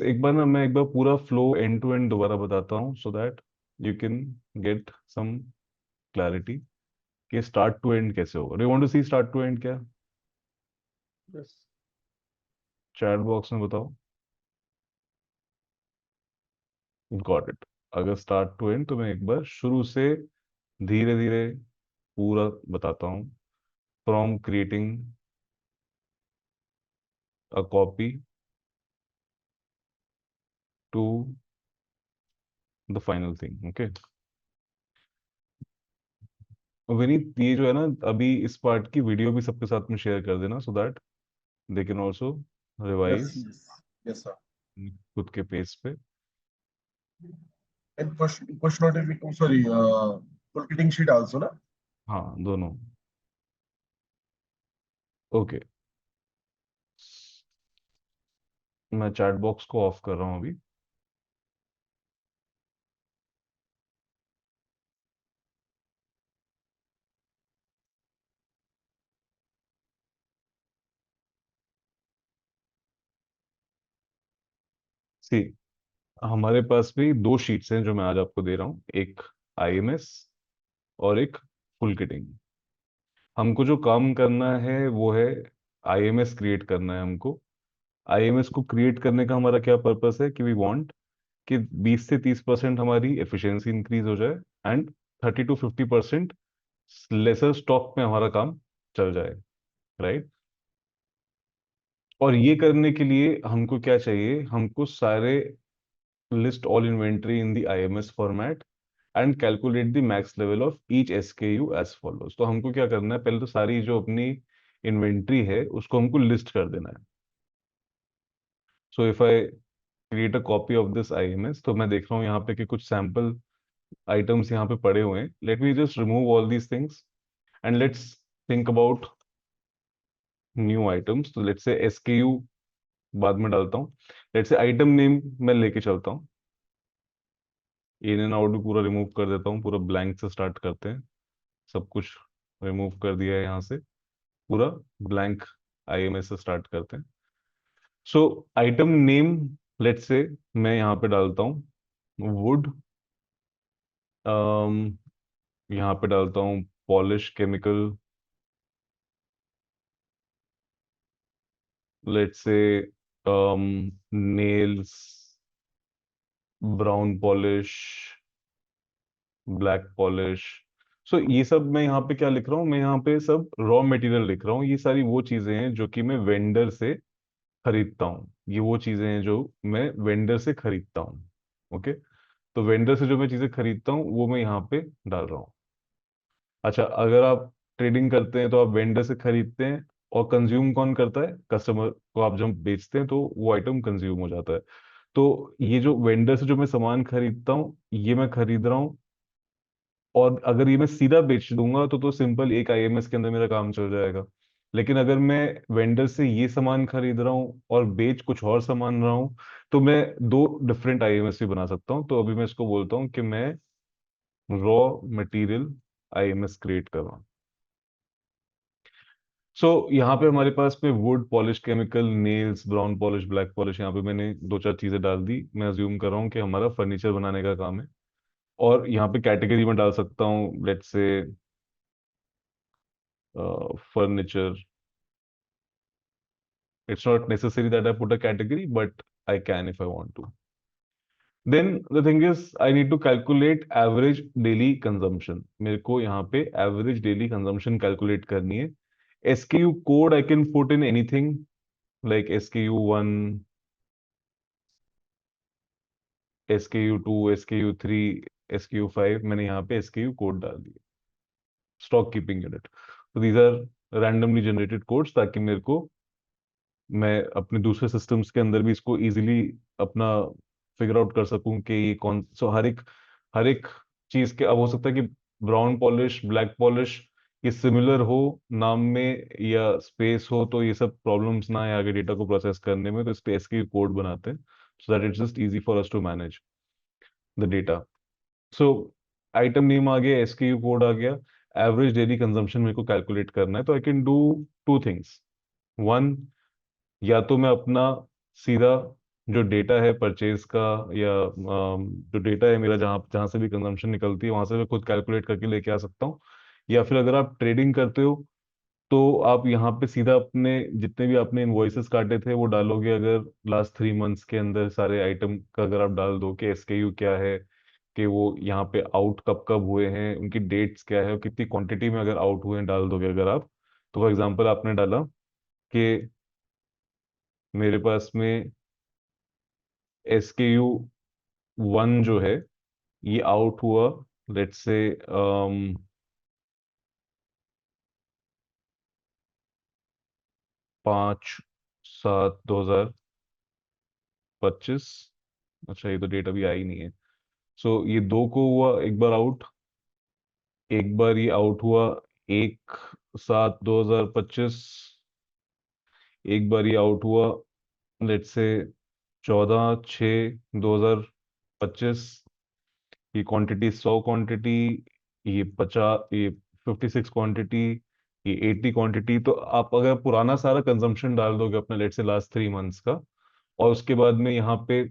एक बार ना मैं एक बार पूरा फ्लो एंड टू एंड दोबारा बताता हूँ so that you can get some clarity कि स्टार्ट टू एंड कैसे होगा। Do you want to see start to end क्या? यस। चैट बॉक्स में बताओ। Got it. अगर स्टार्ट टू एंड तो मैं एक बार शुरू से धीरे धीरे पूरा बताता हूँ। From creating a copy to the final thing. Okay Vineet, ये जो है ना, अभी इस पार्ट की वीडियो भी सबके साथ में शेयर कर देना so that they can also yes. Revise yes. Yes sir. खुद के पेस पे। And push notification, sorry, ticketing sheet also, na? हाँ, दोनों। ओके मैं चैट बॉक्स को ऑफ कर रहा हूँ अभी। सी हमारे पास भी दो शीट्स हैं जो मैं आज आपको दे रहा हूँ, एक आईएमएस और एक फुल किटिंग। हमको जो काम करना है वो है आईएमएस क्रिएट करना है हमको। आईएमएस को क्रिएट करने का हमारा क्या पर्पस है कि वी वांट कि 20 से 30% हमारी एफिशिएंसी इंक्रीज हो जाए एंड 30 to 50% लेसर स्टॉक में हमारा काम चल जाए, राइट? और ये करने के लिए हमको क्या चाहिए? हमको सारे list all inventory in the IMS format and calculate the max level of each SKU as follows। तो हमको क्या करना है, पहले तो सारी जो अपनी इन्वेंट्री है उसको हमको लिस्ट कर देना है। So if I create a copy of this IMS, तो मैं देख रहा हूँ यहाँ पे कि कुछ सैंपल आइटम्स यहाँ पे पड़े हुए हैं। Let me just remove all these things and let's think about new items. तो लेट्स से SKU बाद में डालता हूँ। लेट्स से आइटम नेम मैं लेके चलता हूँ। इन एंड आउट भी पूरा रिमूव कर देता हूँ, पूरा ब्लैंक से स्टार्ट करते हैं। सब कुछ रिमूव कर दिया है यहाँ से, पूरा ब्लैंक आईएमएस से स्टार्ट करते हैं। सो आइटम नेम लेट्स से मैं यहाँ पे डालता हूँ वुड। यहाँ पे डालता हूँ polish chemical. Let's say nails, brown polish, black polish. So ये सब मैं यहाँ पे क्या लिख रहा हूँ? मैं यहाँ पे सब रॉ मटेरियल लिख रहा हूँ। ये सारी वो चीजें हैं जो कि मैं वेंडर से खरीदता हूँ। ये वो चीजें हैं जो मैं वेंडर से खरीदता हूँ। ओके तो वेंडर से जो मैं चीजें खरीदता हूँ वो मैं यहाँ पे डाल रहा हूँ। अच्छा, अगर आप ट्रेडिंग करते हैं तो आप वेंडर से खरीदते हैं, और कंज्यूम कौन करता है? कस्टमर को आप जब बेचते हैं तो वो आइटम कंज्यूम हो जाता है। तो ये जो वेंडर से जो मैं सामान खरीदता हूँ ये मैं खरीद रहा हूँ। और अगर ये मैं सीधा बेच दूंगा तो सिंपल एक आईएमएस के अंदर मेरा काम चल जाएगा। लेकिन अगर मैं वेंडर से ये सामान खरीद रहा हूँ और बेच कुछ और सामान रहा हूँ तो मैं दो डिफरेंट आईएमएस भी बना सकता हूँ। तो अभी मैं इसको बोलता हूँ कि मैं रॉ मटेरियल आईएमएस क्रिएट कर रहा हूँ। सो यहाँ पे हमारे पास में would, polish chemical, nails, brown polish, black polish, यहाँ पे मैंने दो चार चीजें डाल दी। मैं अज्यूम कर रहा हूँ कि हमारा फर्नीचर बनाने का काम है। और यहाँ पे कैटेगरी में डाल सकता हूँ let's say furniture. It's not necessary that I put a category, but I can if I want to. Then the thing is, I need to calculate average daily consumption. मेरे को यहाँ पे average daily consumption calculate करनी है। SKU code I can put in anything like SKU1, SKU2, SKU3, SKU5। मैंने यहाँ पे SKU code डाल दिया, स्टॉक कीपिंग यूनिट। तो these are randomly generated codes, ताकि मेरे को मैं अपने दूसरे सिस्टम्स के अंदर भी इसको इजीली अपना फिगर आउट कर सकूं कि ये कौन। सो हर एक चीज के, अब हो सकता है कि ब्राउन पॉलिश, ब्लैक पॉलिश ये सिमिलर हो नाम में या स्पेस हो, तो ये सब प्रॉब्लम्स ना आए आगे डेटा को प्रोसेस करने में। तो इस पे एसक्यू कोड बनाते हैं so that it's just easy for us to manage the data. So item name आ गया, एसक्यू कोड आ गया, एवरेज डेली कंजम्पशन मेरे को कैलकुलेट करना है। तो I can do two things. One, या तो मैं अपना सीधा जो डेटा है परचेज का, या जो डेटा है मेरा, जहाँ जहाँ से भी कंजम्पशन निकलती है वहां से मैं खुद कैलकुलेट करके लेके आ सकता हूँ। या फिर अगर आप ट्रेडिंग करते हो तो आप यहाँ पे सीधा अपने जितने भी आपने इनवॉइसेस काटे थे वो डालोगे। अगर लास्ट 3 मंथ्स के अंदर सारे आइटम का अगर आप डाल दो कि एसकेयू क्या है, कि वो यहाँ पे आउट कब कब हुए हैं, उनकी डेट्स क्या है और कितनी क्वांटिटी में अगर आउट हुए हैं डाल दोगे अगर आप। तो फॉर एग्जांपल आपने डाला कि मेरे पास में SKU 1 जो है ये आउट हुआ, लेट्स से 5/7/2025। अच्छा ये तो डेट अभी आई नहीं है। सो ये 2 को हुआ एक बार आउट, एक बार ये आउट हुआ 1/7/2025, एक बार ये आउट हुआ लेट्स से 14/6/2025। ये क्वांटिटी 100 क्वांटिटी, ये 50, ये 56 क्वांटिटी, ये 80 क्वांटिटी। तो आप अगर पुराना सारा कंजम्पशन डाल दोगे अपने लेट से लास्ट 3 मंथ्स का, और उसके बाद में यहाँ पे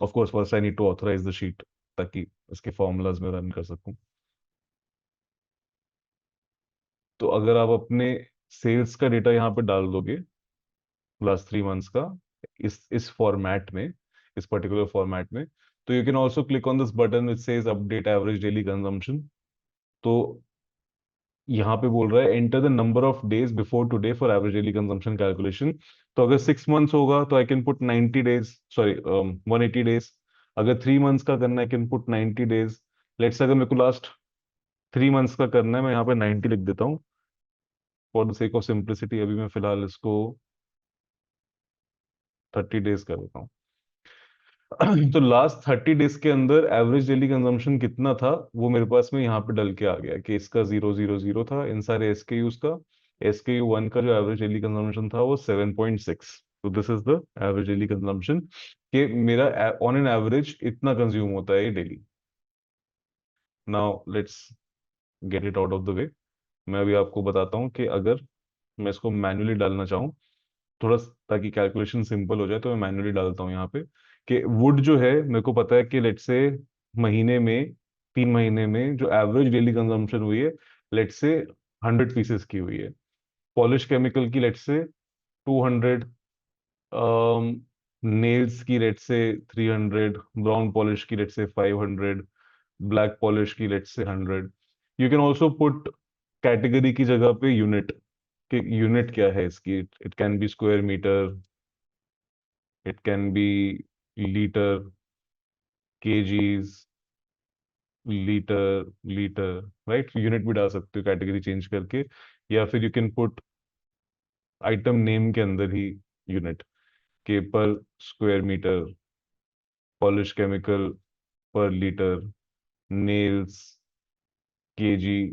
of course first I need to authorise the sheet ताकि इसके फॉर्मूलाज में रन कर सकूं। तो अगर आप अपने सेल्स का डेटा यहाँ पे डाल दोगे लास्ट 3 मंथ्स का, इस फॉर्मेट में, इस पर्टिकुलर फॉर्मेट में, तो you can also click on this button which says update average daily consumption. तो यहाँ पे बोल रहा है enter the number of days before today for average daily consumption calculation. तो अगर 6 मंथ्स होगा तो I can put 90 days, sorry 180 days. अगर 3 मंथ्स का करना है आई कैन पुट 90 डेज। लेट्स अगर मेरे को लास्ट 3 मंथ्स का करना है, मैं यहाँ पे 90 लिख देता हूँ for the sake of simplicity. अभी मैं फिलहाल इसको 30 डेज कर देता हूँ। तो लास्ट 30 डेज के अंदर एवरेज डेली कंजम्पशन कितना था वो मेरे पास में यहाँ पे डल के आ गया कि इसका 000 था इन सारे एसकेयूज का। SKU 1 का जो एवरेज डेली कंजम्पशन था वो 7.6। तो this is the average daily consumption, कि मेरा ऑन एन एवरेज इतना कंज्यूम होता है daily. Now let's get it out of the way. मैं अभी आपको बताता हूँ कि अगर मैं इसको मैन्युअली डालना चाहूँ थोड़ा, ताकि कैलकुलेशन सिंपल हो जाए, तो मैं मैन्युअली डालता हूँ यहाँ पे कि वुड जो है मेरे को पता है कि लेट से महीने में, 3 महीने में जो एवरेज डेली कंजम्पशन हुई है लेट से 100 पीसेस की हुई है। पॉलिश केमिकल की लेट से 200, नेल्स की लेट से 300, ब्राउन पॉलिश की लेट से 500, ब्लैक पॉलिश की let say 100। You can also put category की जगह पे यूनिट, कि यूनिट क्या है इसकी। It can be square metre, it can be litre, KGs, litre, litre, right. Unit भी डाल सकते हो कैटेगरी चेंज करके, या फिर you can put item name के अंदर ही यूनिट, के पर स्क्वायर मीटर, पॉलिश केमिकल पर litre, nails KG,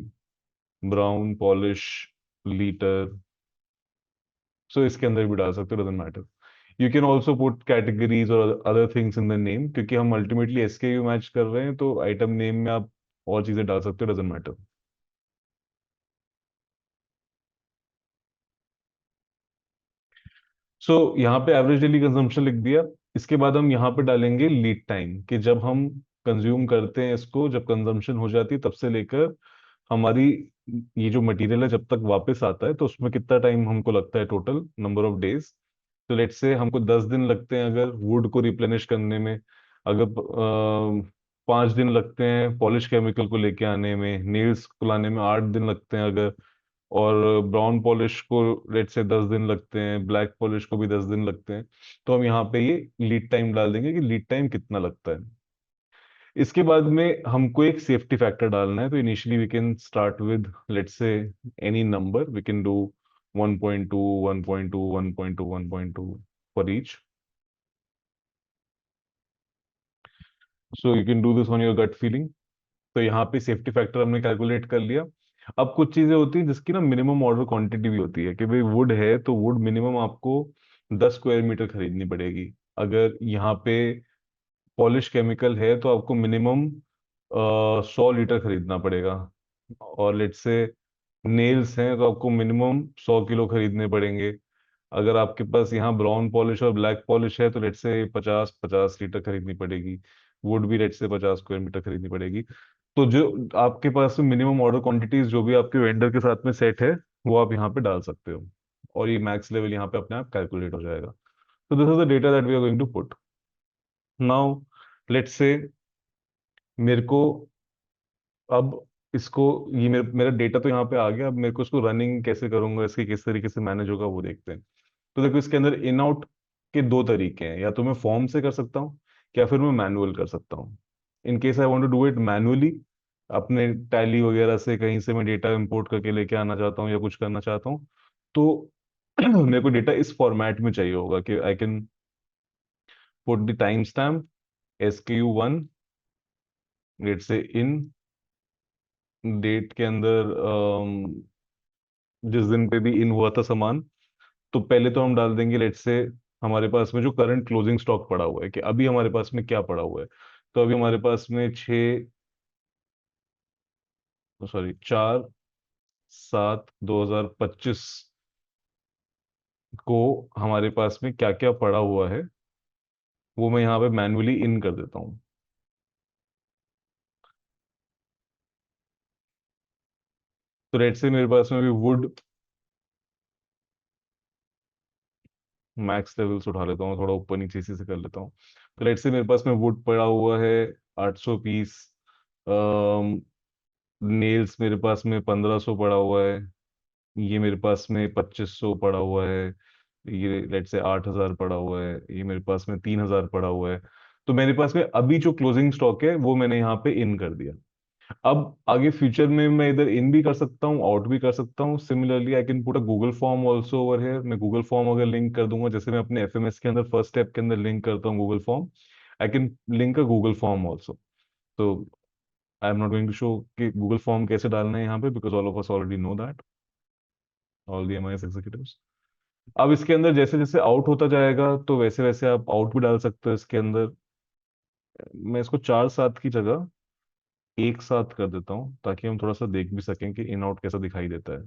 brown polish litre. So इसके अंदर भी डाल सकते हो, doesn't matter. You can also put categories और other things in the name, क्योंकि हम अल्टीमेटली एसकेयू मैच कर रहे हैं तो आइटम नेम में आप और चीजें डाल सकते हो, डजेंट मैटर। सो यहाँ पे एवरेज डेली कंजम्पशन लिख दिया। इसके बाद हम यहाँ पे डालेंगे लीड टाइम, कि जब हम कंज्यूम करते हैं इसको, जब कंजम्पशन हो जाती है तब से लेकर हमारी ये जो मटेरियल है जब तक वापस आता है, तो उसमें कितना टाइम हमको लगता है, टोटल नंबर ऑफ डेज। तो लेट्स से हमको 10 दिन लगते हैं अगर वुड को रिप्लेनिश करने में, अगर 5 दिन लगते हैं पॉलिश केमिकल को लेके आने में, नेल्स को लाने में 8 दिन लगते हैं अगर, और ब्राउन पॉलिश को लेट से 10 दिन लगते हैं, ब्लैक पॉलिश को भी 10 दिन लगते हैं। तो हम यहाँ पे ये लीड टाइम डाल देंगे कि लीड टाइम कितना लगता है। इसके बाद में हमको एक सेफ्टी फैक्टर डालना है। तो initially we can start with let's say any number, we can do 1.2, 1.2, 1.2, 1.2 for each. So you can do this on your gut feeling. तो यहाँ पे सेफ्टी फैक्टर हमने कैलकुलेट कर लिया। अब कुछ चीजें होती हैं जिसकी ना मिनिमम ऑर्डर क्वांटिटी भी होती है, कि भाई वुड है तो वुड मिनिमम आपको 10 स्क्वायर मीटर खरीदनी पड़ेगी। अगर यहाँ पे पॉलिश केमिकल है तो आपको मिनिमम 100 लीटर खरीदना पड़ेगा। और लेट से नेल्स हैं तो आपको मिनिमम 100 किलो खरीदने पड़ेंगे। अगर आपके पास यहाँ ब्राउन पॉलिश और ब्लैक पॉलिश है तो लेट से 50 50 लीटर खरीदनी पड़ेगी। वुड भी लेट से 50 स्क्वायर मीटर खरीदनी पड़ेगी। तो जो आपके पास मिनिमम ऑर्डर क्वांटिटीज जो भी आपके वेंडर के साथ में सेट है, वो आप यहाँ पे डाल सकते हो, और ये मैक्स लेवल यहाँ पे अपने आप कैलकुलेट हो जाएगा। तो this is the data that we are going to put now. Let's say मेरे को अब इसको, ये मेरा डेटा तो यहाँ पे आ गया, अब मेरे को इसको रनिंग कैसे करूंगा, इसके किस तरीके से मैनेज होगा वो देखते हैं। तो देखो इसके अंदर इन आउट के दो तरीके हैं, या तो मैं फॉर्म से कर सकता हूँ या फिर मैं मैनुअल कर सकता हूँ। In case I want to do it manually, अपने टैली वगैरह से कहीं से मैं डेटा इंपोर्ट करके लेके आना चाहता हूँ या कुछ करना चाहता हूँ, तो मेरे को डेटा इस फॉर्मेट में चाहिए होगा कि I can put the time stamp SKU 1 date से इन डेट के अंदर, जिस दिन पे भी इन हुआ था सामान। तो पहले तो हम डाल देंगे लेट से हमारे पास में जो करंट क्लोजिंग स्टॉक पड़ा हुआ है, कि अभी हमारे पास में क्या पड़ा हुआ है। तो अभी हमारे पास में 4/7/2025 को हमारे पास में क्या क्या पड़ा हुआ है, वो मैं यहाँ पे मैन्युअली इन कर देता हूँ। तो लेट से मेरे पास में अभी वुड मैक्स लेवल्स उठा लेता हूँ, थोड़ा ऊपर नीचे इसी से कर लेता हूँ। तो लेट से मेरे पास में वुड पड़ा हुआ है 800 पीस। नेल्स मेरे पास में 1500 पड़ा हुआ है। ये मेरे पास में 2500 पड़ा हुआ है। ये लेट से 8000 पड़ा हुआ है। ये मेरे पास में 3000 पड़ा हुआ है। तो मेरे पास में अभी जो क्लोजिंग स्टॉक है वो मैंने यहाँ पे इन कर दिया। अब आगे फ्यूचर में मैं इधर इन भी कर सकता हूँ, आउट भी कर सकता हूँ। Similarly I can put a Google form also over है। मैं गूगल फॉर्म अगर लिंक कर दूंगा, जैसे मैं अपने FMS के अंदर फर्स्ट स्टेप के अंदर लिंक करता हूँ Google form, I can link a Google form also. तो I am not going to show कि गूगल फॉर्म कैसे डालना है यहाँ पे, because all of us already know that, all the MIS executives. अब इसके अंदर जैसे जैसे आउट होता जाएगा तो वैसे वैसे आप आउट भी डाल सकते हो इसके अंदर। मैं इसको 4/7 की जगह 1/7 कर देता हूँ, ताकि हम थोड़ा सा देख भी सकें कि इन आउट कैसा दिखाई देता है।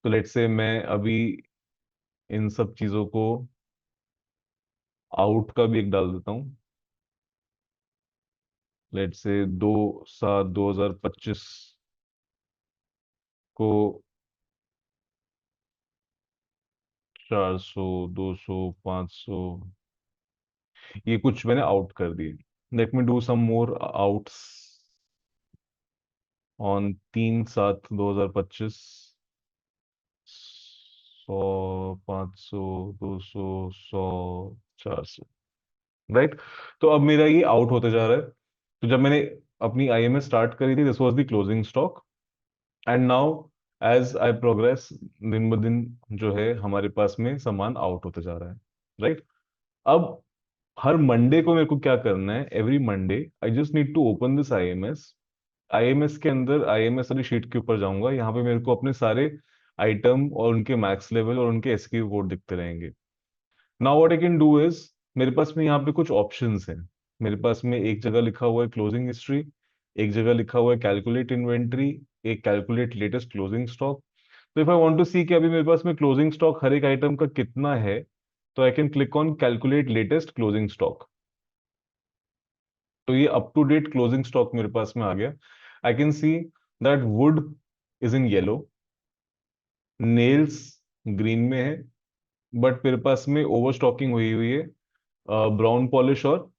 तो लेट से मैं अभी इन सब चीजों को आउट का भी एक डाल देता हूँ। लेट से 2/7/2025 को 400 200 500 ये कुछ मैंने आउट कर दिए। Let me do some more outs on 3/7/2025। 100 500 200 100 400, right. तो अब मेरा ये आउट होते जा रहा है। तो जब मैंने अपनी IMS स्टार्ट करी थी, this was the closing stock. And now as I progress, दिन ब दिन जो है हमारे पास में सामान आउट होते जा रहा है, राइट। अब हर मंडे को मेरे को क्या करना है, every Monday I just need to open this IMS। IMS के अंदर IMS वाली शीट के ऊपर जाऊंगा, यहाँ पे मेरे को अपने सारे आइटम और उनके मैक्स लेवल और उनके SKU कोड दिखते रहेंगे। Now what I can do is, मेरे पास में यहाँ पे कुछ ऑप्शंस हैं। मेरे पास में एक जगह लिखा हुआ है क्लोजिंग हिस्ट्री, एक जगह लिखा हुआ है कैलकुलेट इन्वेंट्री, एक कैलकुलेट लेटेस्ट क्लोजिंग स्टॉक। तो इफ आई वांट टू सी कि अभी मेरे पास में क्लोजिंग स्टॉक हर एक आइटम का कितना है, तो I can click on calculate latest closing stock. तो ये up to date closing stock मेरे पास में आ गया। I can see that wood is in yellow, nails green में है, बट मेरे पास में ओवर स्टॉकिंग हुई हुई है ब्राउन पॉलिश और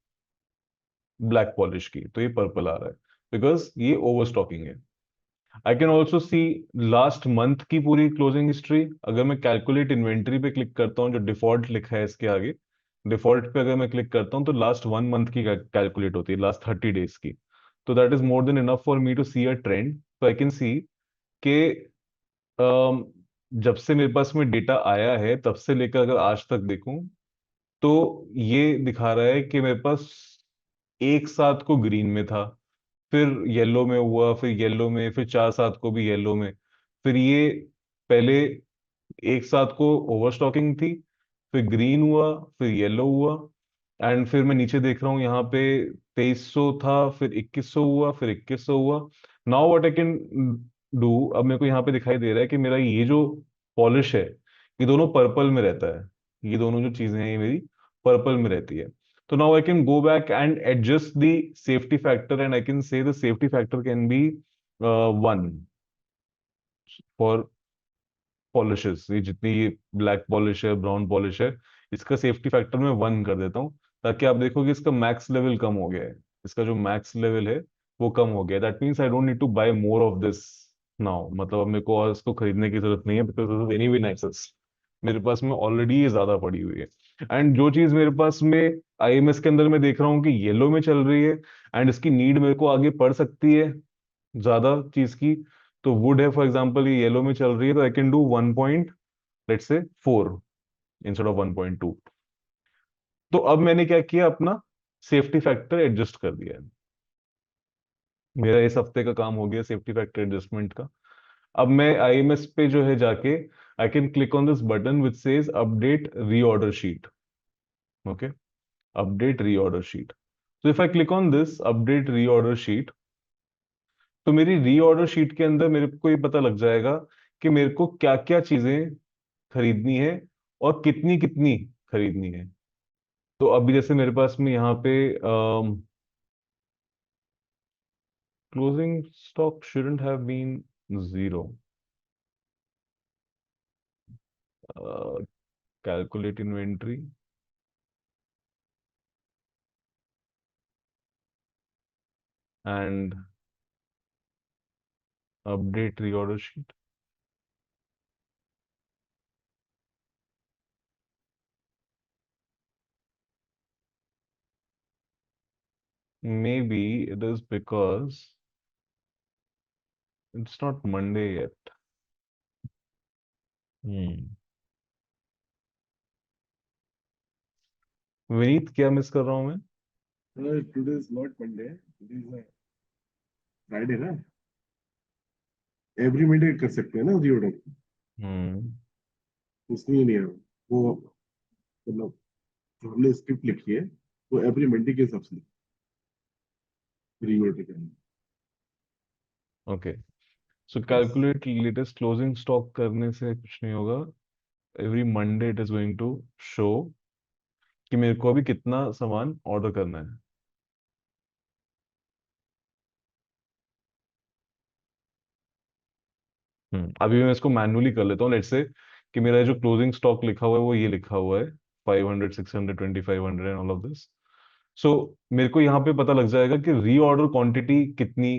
ब्लैक पॉलिश की, तो ये पर्पल आ रहा है बिकॉज ये ओवर स्टॉकिंग है। I can also see last month की पूरी क्लोजिंग हिस्ट्री। अगर मैं कैलकुलेट इन्वेंट्री पे क्लिक करता हूँ, जो डिफॉल्ट लिखा है इसके आगे, डिफॉल्ट पे अगर मैं क्लिक करता हूँ तो लास्ट 1 मंथ की कैलकुलेट होती है, लास्ट 30 डेज की। तो that is more than enough for me to see a trend. तो आई कैन सी के जब से मेरे पास में डेटा आया है तब से लेकर अगर आज तक देखूं, तो ये दिखा रहा है कि मेरे पास एक साथ को ग्रीन में था, फिर येलो में हुआ, फिर येलो में, फिर 4/7 को भी येलो में, फिर ये पहले एक साथ को ओवरस्टॉकिंग थी, फिर ग्रीन हुआ, फिर येलो हुआ, एंड फिर मैं नीचे देख रहा हूँ यहाँ पे 2300 था, फिर 2100 हुआ, फिर 2100 हुआ। Now what I can do, अब मेरे को यहाँ पे दिखाई दे रहा है कि मेरा ये जो पॉलिश है, ये दोनों पर्पल में रहता है, ये दोनों जो चीजें हैं ये मेरी पर्पल में रहती है। तो now I can go back and adjust the safety factor, and I can say the safety factor can be 1 for polishes. ये जितनी ये ब्लैक पॉलिश है, ब्राउन पॉलिश है, इसका सेफ्टी फैक्टर मैं 1 कर देता हूँ, ताकि आप देखो कि इसका मैक्स लेवल कम हो गया है। इसका जो मैक्स लेवल है वो कम हो गया है। That means I don't need to buy more of this now. मतलब अब मेरे को और इसको खरीदने की जरूरत नहीं है, because this is anyway excess, मेरे पास में ऑलरेडी ये ज्यादा पड़ी हुई है। एंड जो चीज मेरे पास में आईएमएस के अंदर मैं देख रहा हूँ कि येलो में चल रही है, एंड इसकी नीड मेरे को आगे पड़ सकती है ज्यादा चीज की, तो वुड है फॉर एग्जांपल, ये येलो में चल रही है, तो I can do 1 point, let's say 4 instead of 1.2। तो अब मैंने क्या किया, अपना सेफ्टी फैक्टर एडजस्ट कर दिया है। मेरा इस हफ्ते का काम हो गया सेफ्टी फैक्टर एडजस्टमेंट का। अब मैं आईएमएस पे जो है जाके I can click on this button which says update reorder sheet. Okay, update reorder sheet. तो if I click on this update reorder sheet, तो मेरी रीऑर्डर शीट के अंदर मेरे को ये पता लग जाएगा कि मेरे को क्या क्या चीजें खरीदनी है और कितनी कितनी खरीदनी है। तो अभी जैसे मेरे पास में यहाँ पे closing stock shouldn't have been 0. Calculate inventory and update reorder sheet. Maybe it is because it's not Monday yet. Hmm. Vineet, क्या मिस कर रहा हूं मैं? Today is not Monday, today is Friday ना। एवरी मंडे कर सकते हैं ना रीऑर्डर, हम्म। उसमें नहीं है वो। मतलब जो हमने स्क्रिप्ट लिखी है वो एवरी मंडे के हिसाब से रीऑर्डर करना। Okay, so yes. Calculate latest closing stock करने से कुछ नहीं होगा। Every Monday it is going to show कि मेरे को अभी कितना सामान ऑर्डर करना है। अभी मैं इसको मैन्युअली कर लेता हूँ। लेट्स से कि मेरा जो क्लोजिंग स्टॉक लिखा हुआ है वो ये लिखा हुआ है 500, 600, 2500 एंड ऑल ऑफ दिस। सो मेरे को यहाँ पे पता लग जाएगा कि रीऑर्डर क्वांटिटी कितनी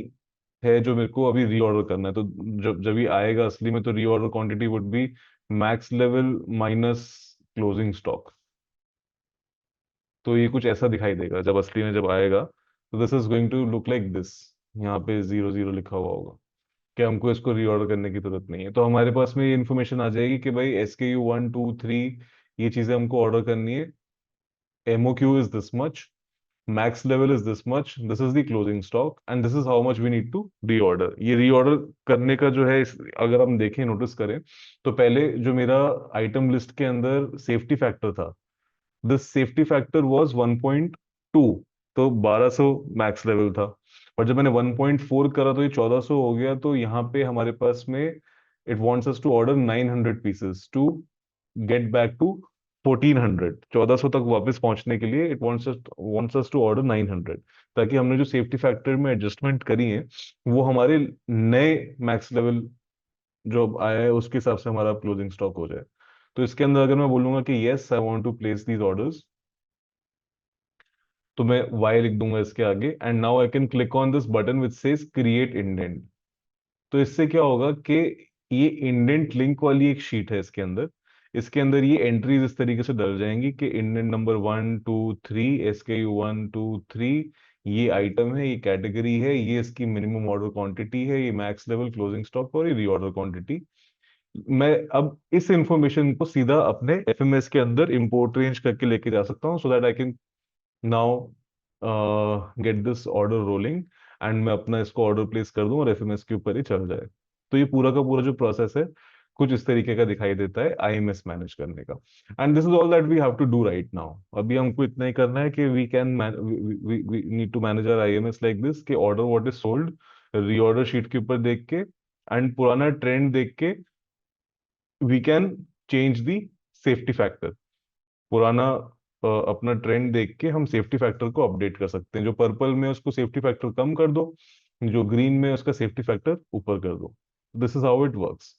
है जो मेरे को अभी रीऑर्डर करना है। तो जब जब ये आएगा असली में, तो reorder quantity would be max level minus closing stock. तो ये कुछ ऐसा दिखाई देगा जब असली में जब आएगा। तो this is going to look like this. यहाँ पे 00 लिखा हुआ होगा कि हमको इसको रीऑर्डर करने की जरूरत नहीं है। तो हमारे पास में ये इन्फॉर्मेशन आ जाएगी कि भाई SKU 1 2 3 ये चीजें हमको ऑर्डर करनी है। MOQ is this much, max level is this much, this is the closing stock and this is how much we need to reorder। ये रीऑर्डर करने का जो है अगर हम देखें, नोटिस करें, तो पहले जो मेरा आइटम लिस्ट के अंदर सेफ्टी फैक्टर था, दिस सेफ्टी फैक्टर वाज 1.2, तो 1200 मैक्स लेवल था। और जब मैंने 1.4 करा तो ये 1400 हो गया। तो यहाँ पे हमारे पास में it wants us to order 900 pieces to get back to 1400। 1400 तक वापस पहुंचने के लिए it wants us to order 900, ताकि हमने जो सेफ्टी फैक्टर में एडजस्टमेंट करी है वो हमारे नए मैक्स लेवल जो अब आया है उसके हिसाब से हमारा क्लोजिंग स्टॉक हो जाए। तो इसके अंदर अगर मैं बोलूंगा कि yes I want to place these orders, तो मैं वाई लिख दूंगा इसके आगे, and now I can click on this button which says create indent. तो इससे क्या होगा कि ये इंडेंट लिंक वाली एक शीट है इसके अंदर, इसके अंदर ये एंट्रीज इस तरीके से डल जाएंगी कि इंडेंट नंबर 1 2 3, SKU 1 2 3, ये आइटम है, ये कैटेगरी है, ये इसकी मिनिमम ऑर्डर क्वांटिटी है, ये मैक्स लेवल क्लोजिंग स्टॉक और ये रीऑर्डर क्वांटिटी। मैं अब इस इंफॉर्मेशन को सीधा अपने FMS के अंदर इंपोर्ट रेंज करके लेके जा सकता हूँ, so that I can now get this order rolling, and मैं अपना इसको ऑर्डर प्लेस कर दूं और FMS के ऊपर ही चल जाए। तो ये पूरा का पूरा जो प्रोसेस है कुछ इस तरीके का दिखाई देता है IMS मैनेज करने का। And this is all that we have to do right now. अभी हमको इतना ही करना है कि we can we need to manage our IMS like this कि order what is sold reorder sheet के ऊपर देख के एंड पुराना ट्रेंड देख के we can change the safety factor. पुराना अपना ट्रेंड देख के हम सेफ्टी फैक्टर को अपडेट कर सकते हैं। जो पर्पल में है, उसको सेफ्टी फैक्टर कम कर दो, जो ग्रीन में है, उसका सेफ्टी फैक्टर ऊपर कर दो। This is how it works.